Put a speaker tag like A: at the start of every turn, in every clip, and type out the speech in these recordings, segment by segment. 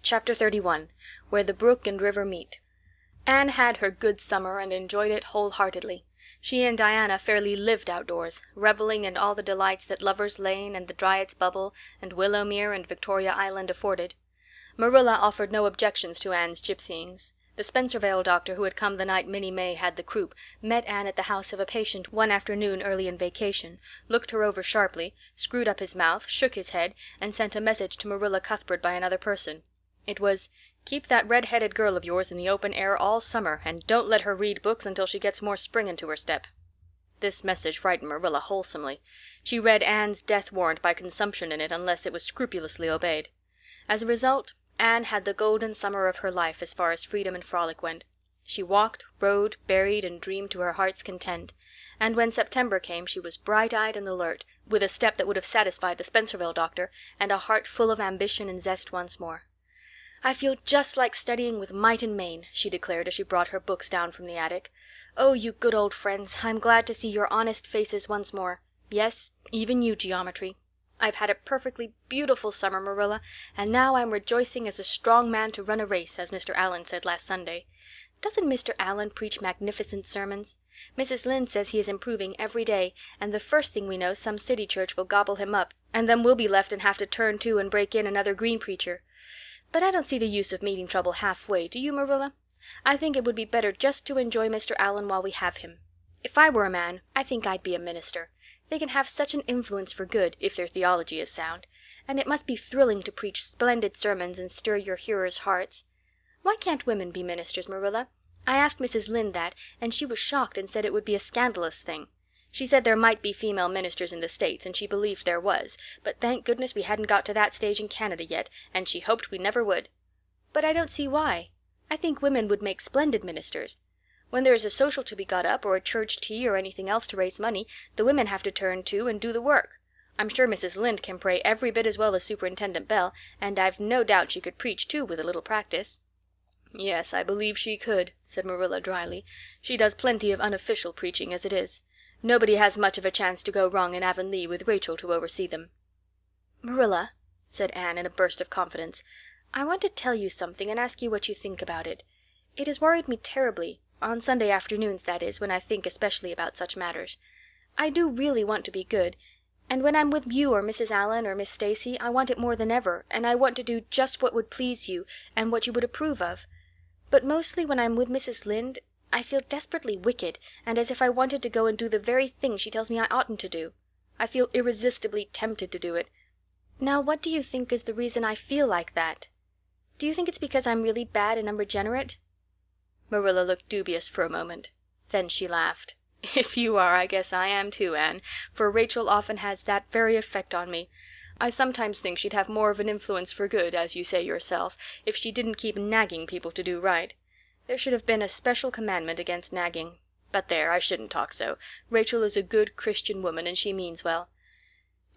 A: Chapter 31 Where the Brook and River Meet. Anne had her good summer and enjoyed it wholeheartedly. She and Diana fairly lived outdoors, reveling in all the delights that Lover's Lane and the Dryad's Bubble and Willowmere and Victoria Island afforded. Marilla offered no objections to Anne's gypsyings. The Spencervale doctor, who had come the night Minnie May had the croup, met Anne at the house of a patient one afternoon early in vacation, looked her over sharply, screwed up his mouth, shook his head, and sent a message to Marilla Cuthbert by another person. It was, "Keep that red-headed girl of yours in the open air all summer, and don't let her read books until she gets more spring into her step." This message frightened Marilla wholesomely. She read Anne's death warrant by consumption in it unless it was scrupulously obeyed. As a result, Anne had the golden summer of her life as far as freedom and frolic went. She walked, rode, berried, and dreamed to her heart's content. And when September came she was bright-eyed and alert, with a step that would have satisfied the Spencervale doctor, and a heart full of ambition and zest once more. "I feel just like studying with might and main," she declared as she brought her books down from the attic. "Oh, you good old friends, I'm glad to see your honest faces once more. Yes, even you, geometry. I've had a perfectly beautiful summer, Marilla, and now I'm rejoicing as a strong man to run a race, as Mr. Allan said last Sunday. Doesn't Mr. Allan preach magnificent sermons? Mrs. Lynde says he is improving every day, and the first thing we know some city church will gobble him up, and then we'll be left and have to turn to and break in another green preacher. But I don't see the use of meeting trouble halfway, do you, Marilla? I think it would be better just to enjoy Mr. Allan while we have him. If I were a man, I think I'd be a minister. They can have such an influence for good, if their theology is sound. And it must be thrilling to preach splendid sermons and stir your hearers' hearts. Why can't women be ministers, Marilla? I asked Mrs. Lynde that, and she was shocked and said it would be a scandalous thing. She said there might be female ministers in the States, and she believed there was, but thank goodness we hadn't got to that stage in Canada yet, and she hoped we never would. But I don't see why. I think women would make splendid ministers. When there is a social to be got up, or a church tea, or anything else to raise money, the women have to turn to and do the work. I'm sure Mrs. Lynde can pray every bit as well as Superintendent Bell, and I've no doubt she could preach too with a little practice." "Yes, I believe she could," said Marilla dryly. "She does plenty of unofficial preaching as it is. Nobody has much of a chance to go wrong in Avonlea with Rachel to oversee them." "Marilla," said Anne in a burst of confidence, "I want to tell you something and ask you what you think about it. It has worried me terribly, on Sunday afternoons, that is, when I think especially about such matters. I do really want to be good, and when I'm with you or Mrs. Allan or Miss Stacy I want it more than ever, and I want to do just what would please you and what you would approve of. But mostly when I'm with Mrs. Lynde I feel desperately wicked, and as if I wanted to go and do the very thing she tells me I oughtn't to do. I feel irresistibly tempted to do it. Now, what do you think is the reason I feel like that? Do you think it's because I'm really bad and unregenerate?" Marilla looked dubious for a moment. Then she laughed. "If you are, I guess I am too, Anne, for Rachel often has that very effect on me. I sometimes think she'd have more of an influence for good, as you say yourself, if she didn't keep nagging people to do right. There should have been a special commandment against nagging. But there, I shouldn't talk so. Rachel is a good Christian woman, and she means well.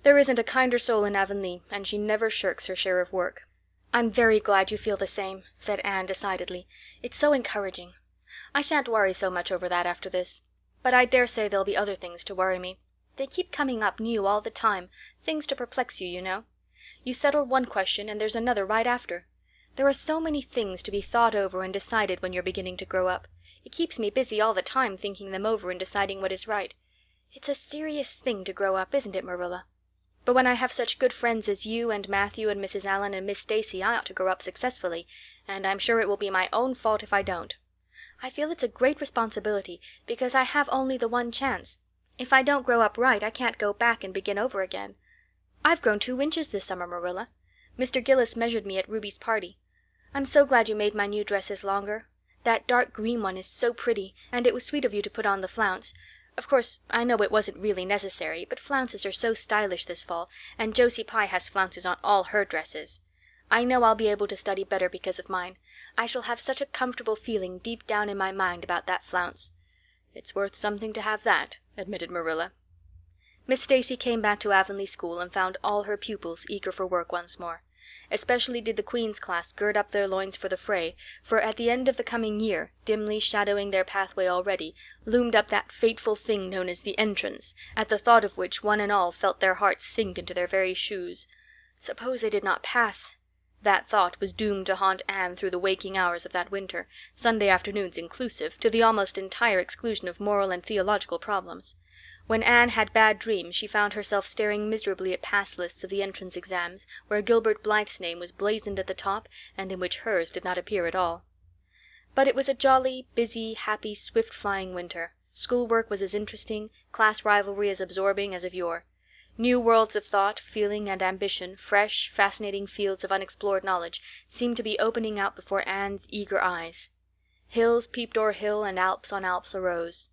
A: There isn't a kinder soul in Avonlea, and she never shirks her share of work." "I'm very glad you feel the same," said Anne decidedly. "It's so encouraging. I shan't worry so much over that after this. But I dare say there'll be other things to worry me. They keep coming up new all the time, things to perplex you, you know. You settle one question and there's another right after. There are so many things to be thought over and decided when you're beginning to grow up. It keeps me busy all the time thinking them over and deciding what is right. It's a serious thing to grow up, isn't it, Marilla? But when I have such good friends as you and Matthew and Mrs. Allan and Miss Stacy I ought to grow up successfully, and I'm sure it will be my own fault if I don't. I feel it's a great responsibility because I have only the one chance. If I don't grow up right I can't go back and begin over again. I've grown 2 inches this summer, Marilla. Mr. Gillis measured me at Ruby's party. I'm so glad you made my new dresses longer. That dark green one is so pretty, and it was sweet of you to put on the flounce. Of course, I know it wasn't really necessary, but flounces are so stylish this fall, and Josie Pye has flounces on all her dresses. I know I'll be able to study better because of mine. I shall have such a comfortable feeling deep down in my mind about that flounce." "It's worth something to have that," admitted Marilla. Miss Stacy came back to Avonlea school and found all her pupils eager for work once more. Especially did the Queen's class gird up their loins for the fray, for at the end of the coming year, dimly shadowing their pathway already, loomed up that fateful thing known as the entrance, at the thought of which one and all felt their hearts sink into their very shoes. Suppose they did not pass! That thought was doomed to haunt Anne through the waking hours of that winter, Sunday afternoons inclusive, to the almost entire exclusion of moral and theological problems. When Anne had bad dreams she found herself staring miserably at pass lists of the entrance exams, where Gilbert Blythe's name was blazoned at the top and in which hers did not appear at all. But it was a jolly, busy, happy, swift-flying winter. Schoolwork was as interesting, class rivalry as absorbing as of yore. New worlds of thought, feeling, and ambition, fresh, fascinating fields of unexplored knowledge, seemed to be opening out before Anne's eager eyes. Hills peeped o'er hill, and Alps on Alps arose.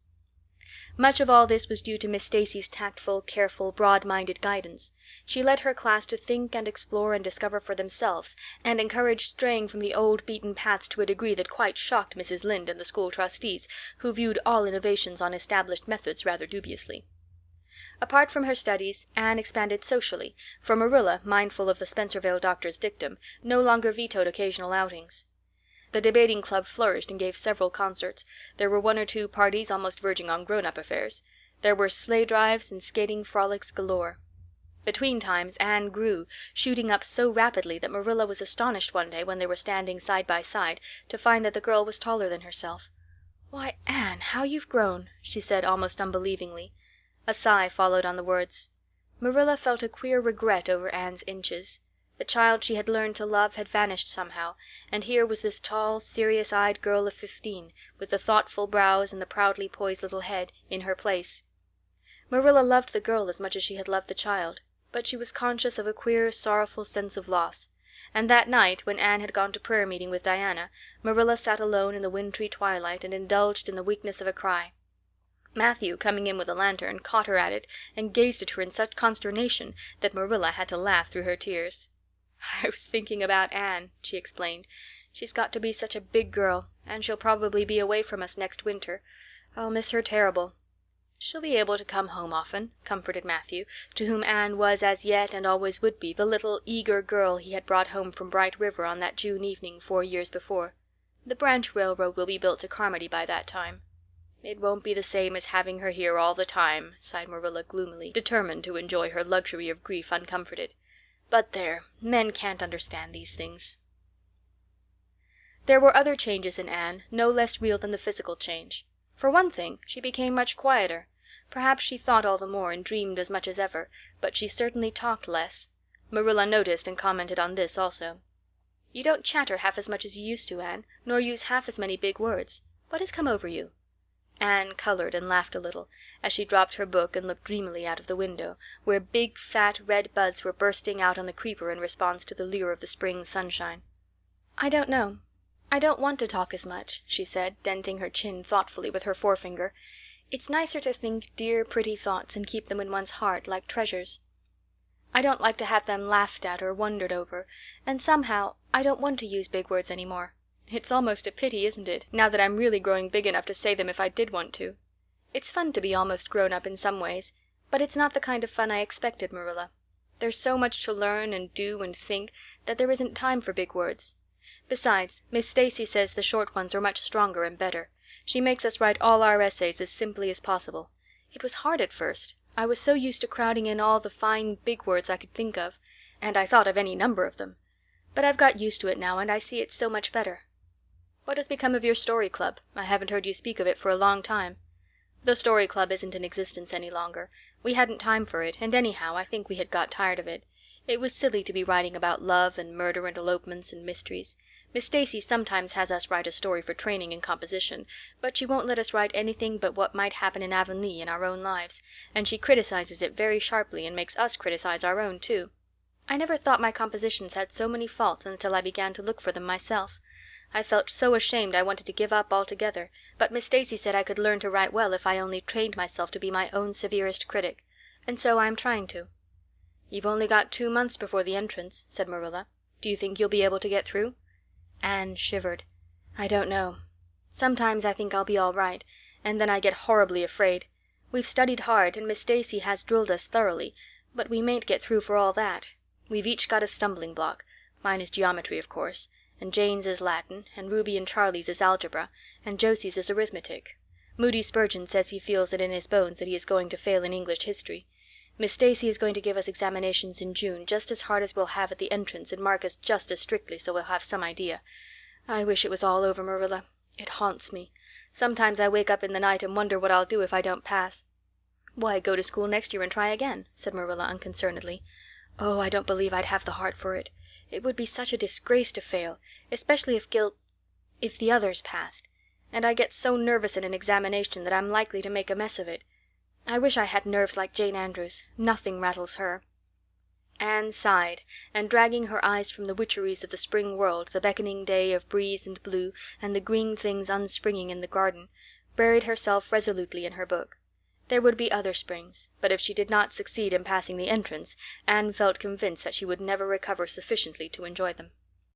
A: Much of all this was due to Miss Stacy's tactful, careful, broad-minded guidance. She led her class to think and explore and discover for themselves, and encouraged straying from the old beaten paths to a degree that quite shocked Mrs. Lynde and the school trustees, who viewed all innovations on established methods rather dubiously. Apart from her studies, Anne expanded socially, for Marilla, mindful of the Spencervale doctor's dictum, no longer vetoed occasional outings. The debating club flourished and gave several concerts. There were 1 or 2 parties almost verging on grown-up affairs. There were sleigh drives and skating frolics galore. Between times Anne grew, shooting up so rapidly that Marilla was astonished one day when they were standing side by side to find that the girl was taller than herself. "Why, Anne, how you've grown," she said almost unbelievingly. A sigh followed on the words. Marilla felt a queer regret over Anne's inches. The child she had learned to love had vanished somehow, and here was this tall, serious-eyed girl of 15, with the thoughtful brows and the proudly poised little head, in her place. Marilla loved the girl as much as she had loved the child, but she was conscious of a queer, sorrowful sense of loss, and that night, when Anne had gone to prayer meeting with Diana, Marilla sat alone in the wintry twilight and indulged in the weakness of a cry. Matthew, coming in with a lantern, caught her at it and gazed at her in such consternation that Marilla had to laugh through her tears. "I was thinking about Anne," she explained. "She's got to be such a big girl, and she'll probably be away from us next winter. I'll miss her terrible." "She'll be able to come home often," comforted Matthew, to whom Anne was as yet and always would be the little eager girl he had brought home from Bright River on that June evening 4 years before. "The branch railroad will be built to Carmody by that time." "It won't be the same as having her here all the time," sighed Marilla gloomily, determined to enjoy her luxury of grief uncomforted. "But there, men can't understand these things." There were other changes in Anne, no less real than the physical change. For one thing, she became much quieter. Perhaps she thought all the more and dreamed as much as ever, but she certainly talked less. Marilla noticed and commented on this also. "You don't chatter half as much as you used to, Anne, nor use half as many big words. What has come over you?" Anne colored and laughed a little, as she dropped her book and looked dreamily out of the window, where big, fat, red buds were bursting out on the creeper in response to the lure of the spring sunshine. "I don't know. I don't want to talk as much," she said, denting her chin thoughtfully with her forefinger. "It's nicer to think dear, pretty thoughts and keep them in one's heart, like treasures. I don't like to have them laughed at or wondered over, and somehow I don't want to use big words any more. It's almost a pity, isn't it, now that I'm really growing big enough to say them if I did want to? It's fun to be almost grown up in some ways, but it's not the kind of fun I expected, Marilla. There's so much to learn and do and think that there isn't time for big words. Besides, Miss Stacy says the short ones are much stronger and better. She makes us write all our essays as simply as possible. It was hard at first. I was so used to crowding in all the fine big words I could think of, and I thought of any number of them. But I've got used to it now, and I see it's so much better." "What has become of your story club? I haven't heard you speak of it for a long time." "The story club isn't in existence any longer. We hadn't time for it, and anyhow I think we had got tired of it. It was silly to be writing about love and murder and elopements and mysteries. Miss Stacy sometimes has us write a story for training in composition, but she won't let us write anything but what might happen in Avonlea in our own lives, and she criticizes it very sharply and makes us criticize our own too. I never thought my compositions had so many faults until I began to look for them myself. I felt so ashamed I wanted to give up altogether, but Miss Stacy said I could learn to write well if I only trained myself to be my own severest critic, and so I am trying to." "You've only got 2 months before the entrance," said Marilla. "Do you think you'll be able to get through?" Anne shivered. "I don't know. Sometimes I think I'll be all right, and then I get horribly afraid. We've studied hard, and Miss Stacy has drilled us thoroughly, but we mayn't get through for all that. We've each got a stumbling block. Mine is geometry, of course, and Jane's is Latin, and Ruby and Charlie's is algebra, and Josie's is arithmetic. Moody Spurgeon says he feels it in his bones that he is going to fail in English history. Miss Stacy is going to give us examinations in June just as hard as we'll have at the entrance and mark us just as strictly, so we'll have some idea. I wish it was all over, Marilla. It haunts me. Sometimes I wake up in the night and wonder what I'll do if I don't pass." "Why, go to school next year and try again," said Marilla unconcernedly. "Oh, I don't believe I'd have the heart for it. It would be such a disgrace to fail, especially if the others passed. And I get so nervous in an examination that I'm likely to make a mess of it. I wish I had nerves like Jane Andrews. Nothing rattles her." Anne sighed, and dragging her eyes from the witcheries of the spring world, the beckoning day of breeze and blue, and the green things unspringing in the garden, buried herself resolutely in her book. There would be other springs, but if she did not succeed in passing the entrance, Anne felt convinced that she would never recover sufficiently to enjoy them.